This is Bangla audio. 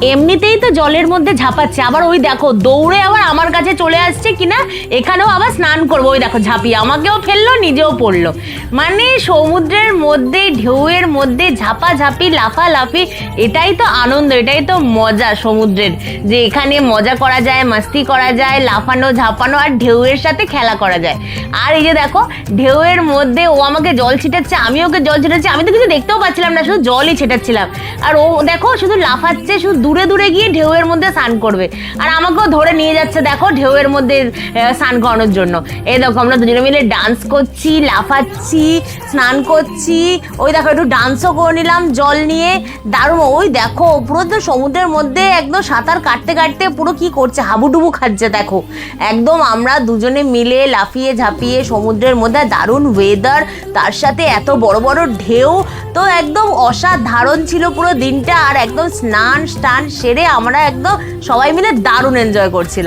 এমনিতেই তো জলের মধ্যে ঝাঁপাচ্ছে, আবার ওই দেখো দৌড়ে আবার আমার কাছে চলে আসছে কিনা এখানেও আবার স্নান করবো। ওই দেখো ঝাঁপিয়ে আমাকেও ফেললো, নিজেও পড়লো। মানে সমুদ্রের মধ্যে ঢেউয়ের মধ্যে ঝাঁপাঝাঁপি লাফালাফি, এটাই তো আনন্দ, এটাই তো মজা সমুদ্রের, যে এখানে মজা করা যায়, মাস্তি করা যায়, লাফানো ঝাঁপানো আর ঢেউয়ের সাথে খেলা করা যায়। আর এই যে দেখো ঢেউয়ের মধ্যে ও আমাকে জল ছিটাচ্ছে, আমি ওকে জল ছিটাচ্ছি, আমি তো কিছু দেখতেও পাচ্ছিলাম না, শুধু জলই ছিটাচ্ছিলাম। আর ও দেখো শুধু লাফাচ্ছে, শুধু দূরে দূরে গিয়ে ঢেউয়ের মধ্যে স্নান করবে, আর আমাকেও ধরে নিয়ে যাচ্ছে দেখো ঢেউয়ের মধ্যে স্নান করানোর জন্য। এই দেখো আমরা দুজনে মিলে ডান্স করছি, লাফাচ্ছি, স্নান করছি। ওই দেখো একটু ডান্সও করে নিলাম জল নিয়ে, দারুণ। ওই দেখো পুরো তো সমুদ্রের মধ্যে একদম সাঁতার কাটতে কাটতে পুরো কি করছে, হাবুডুবু খাচ্ছে দেখো একদম। আমরা দুজনে মিলে লাফিয়ে ঝাঁপিয়ে সমুদ্রের মধ্যে, দারুণ ওয়েদার, তার সাথে এত বড় বড় ঢেউ, তো একদম অসাধারণ ছিল পুরো দিনটা। আর একদম স্নান টান সেরে আমরা একদম সবাই মিলে দারুণ এনজয় করছিলাম।